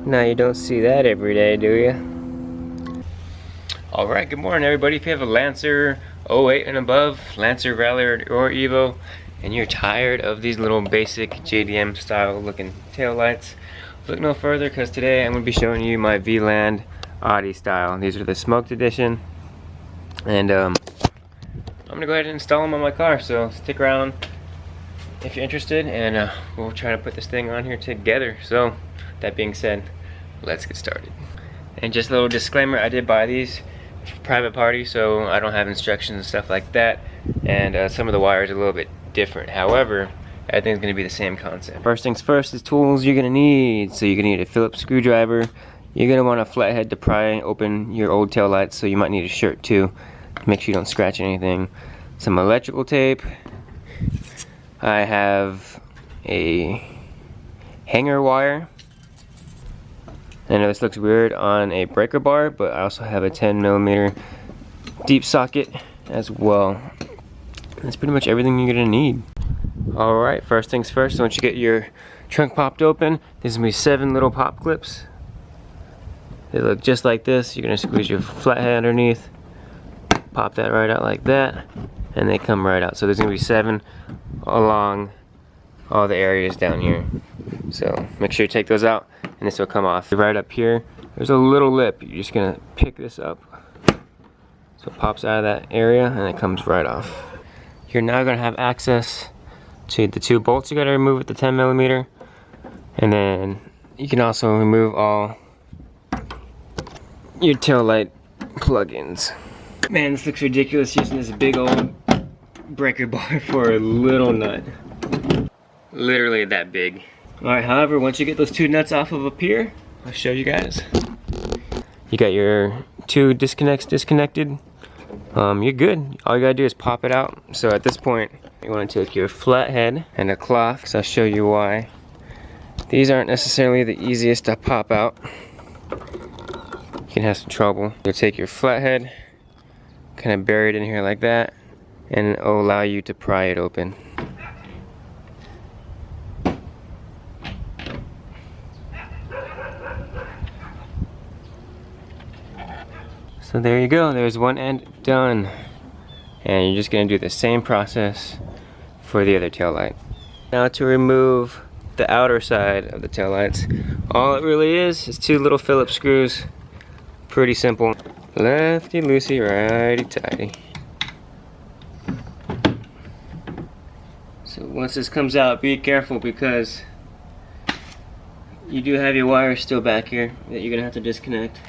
Now you don't see that every day, do you? Alright, good morning everybody. If you have a Lancer 08 and above, Lancer, Valley, or Evo, and you're tired of these little basic JDM style looking taillights, look no further, because today I'm going to be showing you my VLAND Audi Style. These are the smoked edition, and I'm going to go ahead and install them on my car, so stick around if you're interested, and we'll try to put this thing on here together. So that being said, let's get started. And just a little disclaimer, I did buy these for private party, so I don't have instructions and stuff like that, and some of the wires are a little bit different. However, everything's going to be the same concept. First things first is tools you're going to need. So you're going to need a Phillips screwdriver. You're going to want a flathead to pry open your old tail lights, so you might need a shirt too. Make sure you don't scratch anything. Some electrical tape. I have a hanger wire. I know this looks weird on a breaker bar, but I also have a 10mm deep socket as well. That's pretty much everything you're gonna need. Alright, first things first, once you get your trunk popped open, there's gonna be 7 little pop clips. They look just like this. You're gonna squeeze your flathead underneath, pop that right out like that, and they come right out. So there's gonna be 7 along all the areas down here. So make sure you take those out, and this will come off. Right up here, there's a little lip. You're just gonna pick this up. So it pops out of that area and it comes right off. You're now gonna have access to the 2 bolts you gotta remove with the 10mm. And then you can also remove all your tail light plugins. Man, this looks ridiculous using this big old breaker bar for a little nut. Literally that big. Alright, however, once you get those 2 nuts off of up here, I'll show you guys. You got your 2 disconnects disconnected. You're good. All you gotta do is pop it out. So at this point, you want to take your flathead and a cloth, so I'll show you why. These aren't necessarily the easiest to pop out. You can have some trouble. You'll take your flathead, kind of bury it in here like that, and it'll allow you to pry it open. So there you go, there's one end done. And you're just gonna do the same process for the other tail light. Now to remove the outer side of the tail lights, all it really is 2 little Phillips screws. Pretty simple. Lefty loosey, righty tighty. So once this comes out, be careful, because you do have your wires still back here that you're gonna have to disconnect.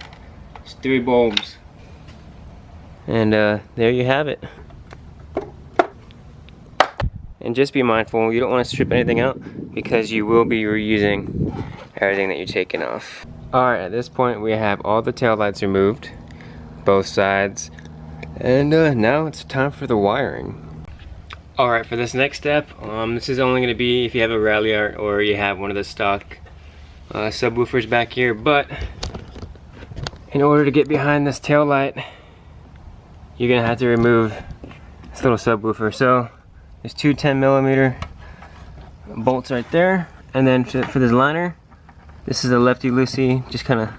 It's 3 bulbs. And there you have it. And just be mindful, you don't want to strip anything out, because you will be reusing everything that you're taking off. Alright, at this point we have all the tail lights removed, both sides, and now it's time for the wiring. Alright, for this next step, this is only going to be if you have a rally art or you have one of the stock subwoofers back here, but in order to get behind this tail light, you're going to have to remove this little subwoofer. So there's 2 10mm bolts right there, and then for this liner, this is a lefty loosey, just kind of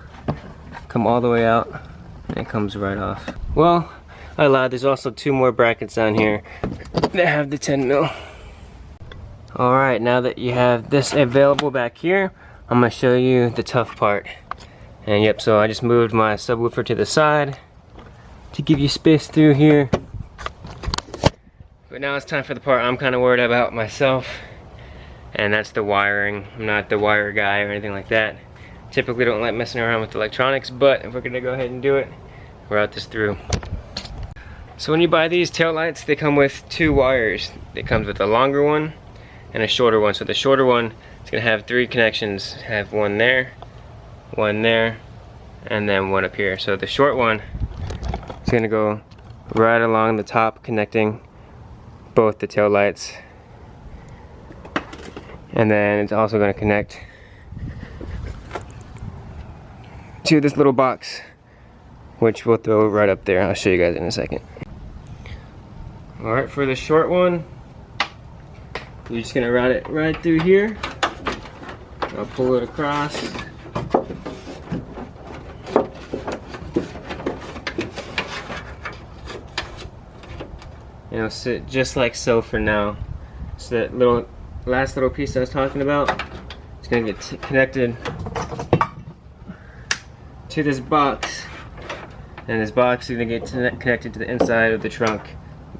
come all the way out and it comes right off. Well, I lied, there's also 2 more brackets down here that have the 10mm. Alright, now that you have this available back here, I'm going to show you the tough part. And yep, so I just moved my subwoofer to the side to give you space through here. But now it's time for the part I'm kind of worried about myself, and that's the wiring. I'm not the wire guy or anything like that. Typically don't like messing around with electronics, but if we're gonna go ahead and do it, route this through. So when you buy these taillights, they come with 2 wires. It comes with a longer one and a shorter one. So the shorter one is gonna have 3 connections. Have one there, and then one up here. So the short one is gonna go right along the top, connecting both the tail lights, and then it's also going to connect to this little box, which we'll throw right up there. I'll show you guys in a second. Alright, for the short one, you're just going to route it right through here. I'll pull it across, and it'll sit just like so for now. So that little last little piece I was talking about, it's gonna get connected to this box, and this box is gonna get connected to the inside of the trunk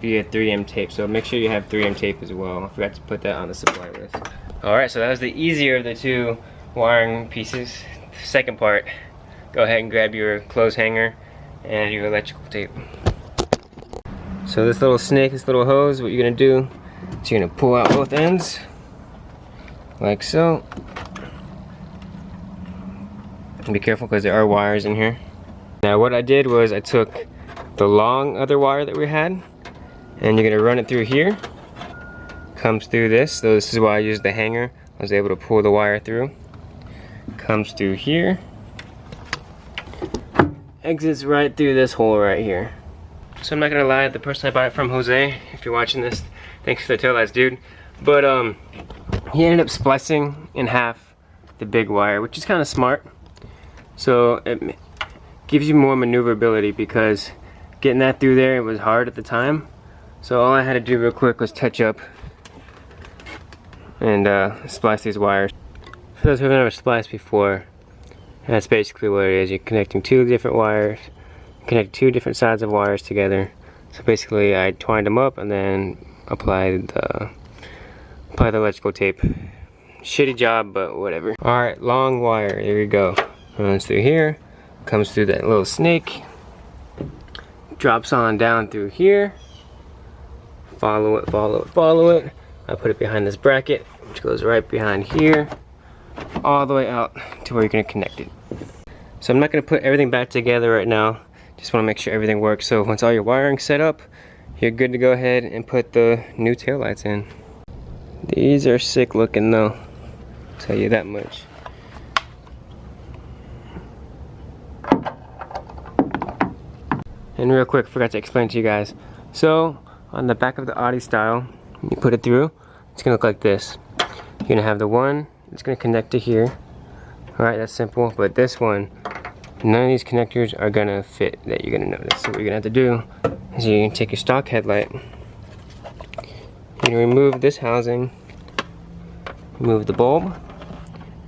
via 3M tape. So make sure you have 3M tape as well. I forgot to put that on the supply list. Alright, so that was the easier of the two wiring pieces. Second part, go ahead and grab your clothes hanger and your electrical tape. So this little snake, this little hose, what you're gonna do is you're gonna pull out both ends like so. And be careful because there are wires in here. Now what I did was I took the long other wire that we had, and you're gonna run it through here. Comes through this, so this is why I used the hanger. I was able to pull the wire through. Comes through here. Exits right through this hole right here. So I'm not gonna lie, the person I bought it from, Jose, if you're watching this, thanks for the taillights, dude. But he ended up splicing in half the big wire, which is kind of smart. So it gives you more maneuverability, because getting that through there, it was hard at the time. So all I had to do real quick was touch up and splice these wires. For those who have never spliced before, that's basically what it is. You're connecting two different wires, connect two different sides of wires together. So basically I twined them up and then applied the electrical tape. Shitty job, but whatever. Alright, long wire, here we go. Runs through here, comes through that little snake, drops on down through here. Follow it, follow it, follow it. I put it behind this bracket, which goes right behind here, all the way out to where you're gonna connect it. So I'm not gonna put everything back together right now. Just wanna make sure everything works. So once all your wiring's set up, you're good to go ahead and put the new taillights in. These are sick looking though, I'll tell you that much. And real quick, forgot to explain to you guys. So on the back of the Audi Style, you put it through, it's gonna look like this. You're gonna have the one that's gonna connect to here. Alright, that's simple, but this one, none of these connectors are gonna fit that you're gonna notice. So what you're gonna have to do is you're gonna take your stock headlight, you're gonna remove this housing, remove the bulb,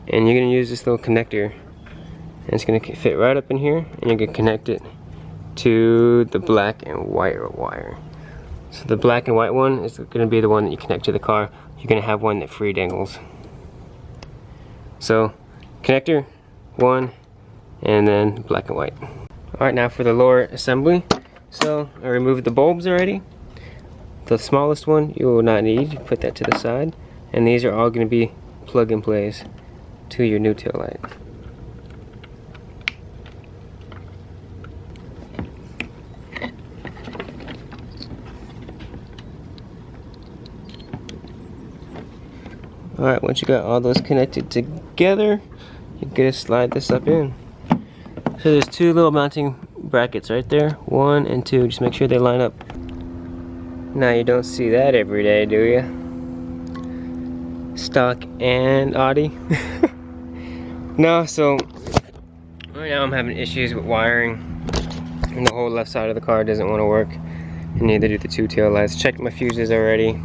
and you're gonna use this little connector, and it's gonna fit right up in here, and you're gonna connect it to the black and white wire. So the black and white one is going to be the one that you connect to the car. You're going to have one that free dangles. So connector, one, and then black and white. Alright, now for the lower assembly. So I removed the bulbs already. The smallest one you will not need, put that to the side. And these are all going to be plug and plays to your new taillight. Alright, once you got all those connected together, you're gonna slide this up in. So there's two little mounting brackets right there, 1 and 2, just make sure they line up. Now you don't see that every day, do you? Stock and Audi. No, so right now I'm having issues with wiring, and the whole left side of the car doesn't want to work, and neither do the two tail lights. Checked my fuses already.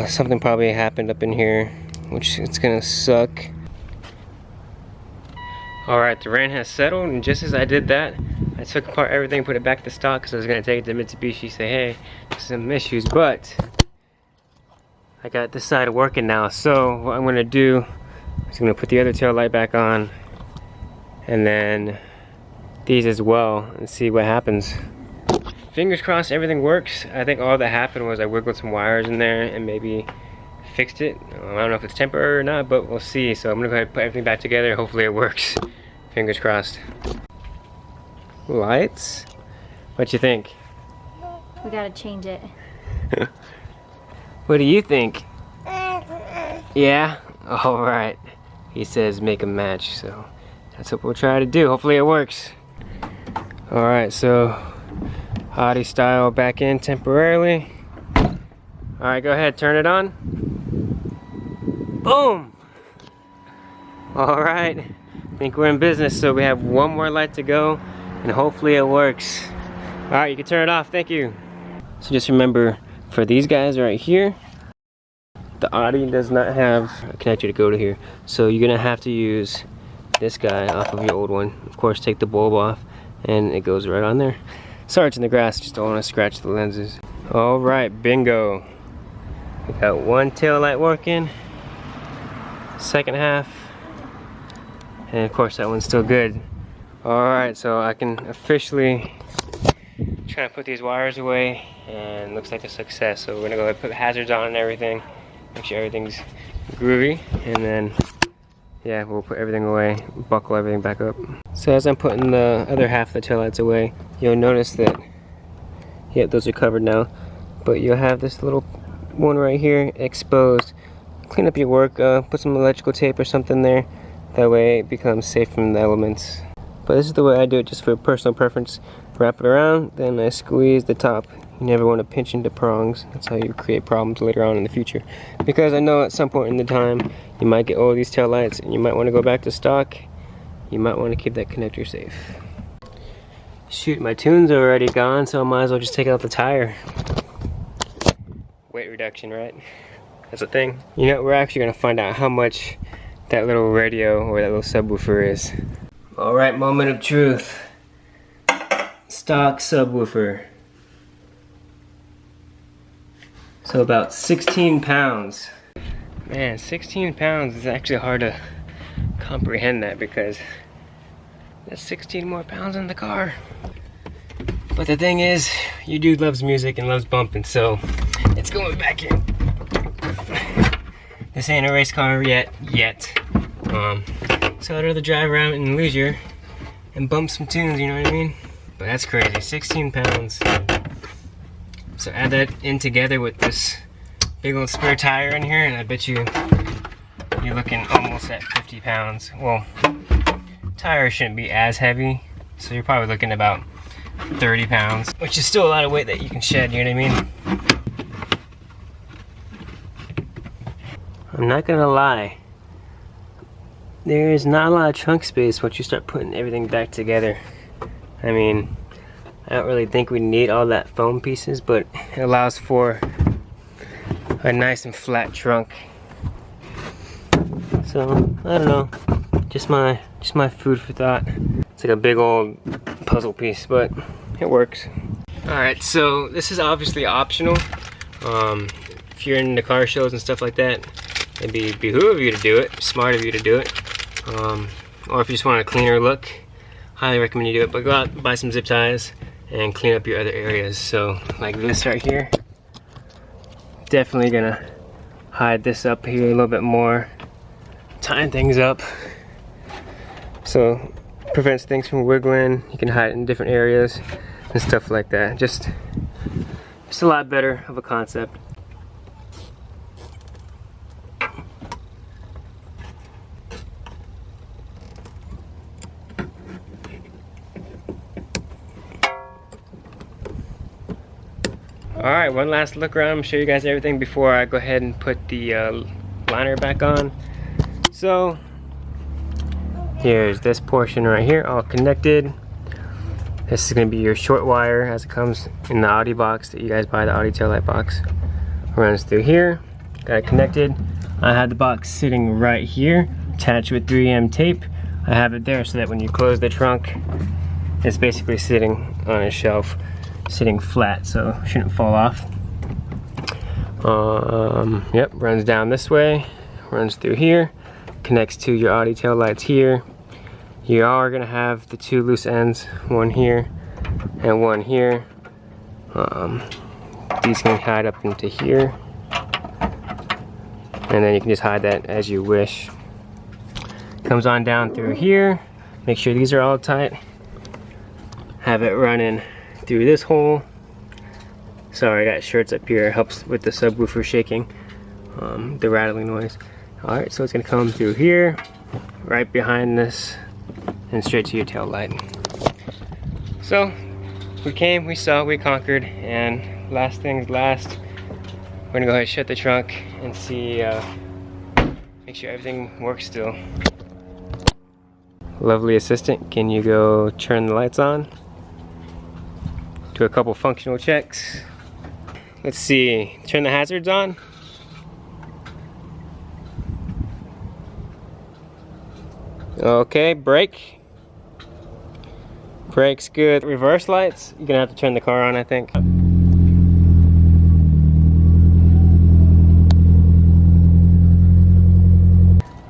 Something probably happened up in here, which it's gonna suck. Alright, the rain has settled, and just as I did that, I took apart everything, put it back to stock, because I was gonna take it to Mitsubishi, say, hey, there's some issues, but I got this side working now. So what I'm gonna do is I'm gonna put the other tail light back on, and then these as well, and see what happens. Fingers crossed everything works. I think all that happened was I wiggled some wires in there and maybe fixed it. I don't know if it's temporary or not, but we'll see. So I'm gonna go ahead and put everything back together. Hopefully it works. Fingers crossed. Lights? What you think? We gotta change it. What do you think? Yeah? Alright. He says make a match, so that's what we'll try to do. Hopefully it works. Alright, so Audi Style back in temporarily. Alright, go ahead, turn it on. Boom! Alright, I think we're in business, so we have one more light to go, and hopefully it works. Alright, you can turn it off, thank you. So just remember, for these guys right here, the Audi does not have a connector to go to here. So you're gonna have to use this guy off of your old one. Of course, take the bulb off and it goes right on there. Sorry it's in the grass, just don't want to scratch the lenses. All right, bingo. We got one tail light working, second half, and of course that one's still good. All right, so I can officially try to put these wires away, and looks like a success. So we're gonna go ahead and put hazards on and everything, make sure everything's groovy, and then yeah, we'll put everything away, buckle everything back up. So as I'm putting the other half of the taillights away, you'll notice that, yeah, those are covered now, but you'll have this little one right here exposed. Clean up your work, put some electrical tape or something there, that way it becomes safe from the elements. But this is the way I do it, just for personal preference. Wrap it around, then I squeeze the top. You never want to pinch into prongs. That's how you create problems later on in the future. Because I know at some point in the time, you might get all of these tail lights and you might want to go back to stock. You might want to keep that connector safe. Shoot, my tune's already gone, so I might as well just take out the tire. Weight reduction, right? That's a thing. You know, we're actually gonna find out how much that little radio or that little subwoofer is. All right, moment of truth. Stock subwoofer. So about 16 pounds. Man, 16 pounds is actually hard to comprehend that, because that's 16 more pounds in the car. But the thing is, your dude loves music and loves bumping, so it's going back in. This ain't a race car yet. So I'd rather drive around in leisure and bump some tunes, you know what I mean? But that's crazy, 16 pounds. So add that in together with this big old spare tire in here, and I bet you're looking almost at 50 pounds. Well, tire shouldn't be as heavy, so you're probably looking about 30 pounds, which is still a lot of weight that you can shed, you know what I mean? I'm not gonna lie, there is not a lot of trunk space once you start putting everything back together. I mean, I don't really think we need all that foam pieces, but it allows for a nice and flat trunk. So I don't know, just my food for thought. It's like a big old puzzle piece, but it works. All right, so this is obviously optional. If you're into car shows and stuff like that, it'd be behoove you to do it, smart of you to do it. Or if you just want a cleaner look, highly recommend you do it. But go out and buy some zip ties and clean up your other areas. So like this right here, definitely gonna hide this up here a little bit more, tying things up so prevents things from wiggling. You can hide it in different areas and stuff like that. Just a lot better of a concept. Alright, one last look around. I'm gonna show you guys everything before I go ahead and put the liner back on. So, here's this portion right here, all connected. This is gonna be your short wire as it comes in the Audi box that you guys buy, the Audi taillight box. Runs through here, got it connected. I had the box sitting right here, attached with 3M tape. I have it there so that when you close the trunk, it's basically sitting on a shelf, sitting flat, so it shouldn't fall off. Yep, runs down this way, runs through here, connects to your Audi tail lights here. You are gonna have the two loose ends, one here and one here. These can hide up into here, and then you can just hide that as you wish. Comes on down through here. Make sure these are all tight. Have it running through this hole. Sorry, I got shirts up here. It helps with the subwoofer shaking, the rattling noise. Alright, so it's gonna come through here, right behind this, and straight to your tail light. So, we came, we saw, we conquered, and last things last, we're gonna go ahead and shut the trunk and see, make sure everything works still. Lovely assistant, can you go turn the lights on? Do a couple functional checks. Let's see, turn the hazards on. Okay, brake. Brake's good. Reverse lights, you're gonna have to turn the car on, I think.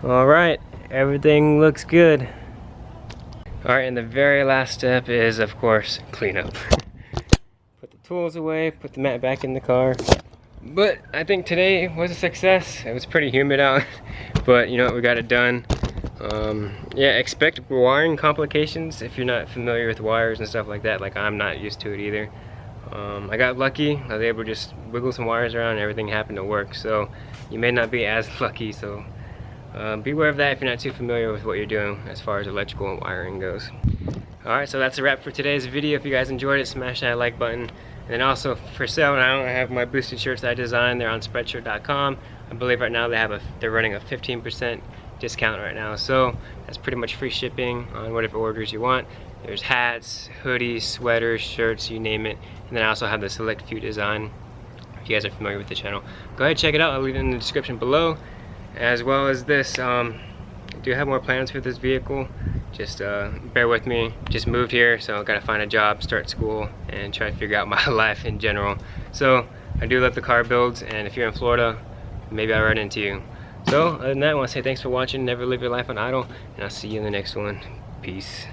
All right, everything looks good. All right, and the very last step is, of course, cleanup. Put the tools away, put the mat back in the car. But I think today was a success. It was pretty humid out, but you know what, we got it done. Yeah, expect wiring complications if you're not familiar with wires and stuff like that. Like, I'm not used to it either. I got lucky. I was able to just wiggle some wires around and everything happened to work. So you may not be as lucky, so beware of that if you're not too familiar with what you're doing as far as electrical and wiring goes. Alright, so that's a wrap for today's video. If you guys enjoyed it, smash that like button. And then also for sale now, I have my boosted shirts that I designed. They're on spreadshirt.com. I believe right now they're running a 15% discount right now. So that's pretty much free shipping on whatever orders you want. There's hats, hoodies, sweaters, shirts, you name it. And then I also have the select few design. If you guys are familiar with the channel, go ahead and check it out. I'll leave it in the description below. As well as this, I do have more plans for this vehicle. Just bear with me. Just moved here, so I gotta find a job, start school, and try to figure out my life in general. So I do love the car builds, and if you're in Florida, maybe I'll run into you. So other than that, I want to say thanks for watching. Never live your life on idle, and I'll see you in the next one. Peace.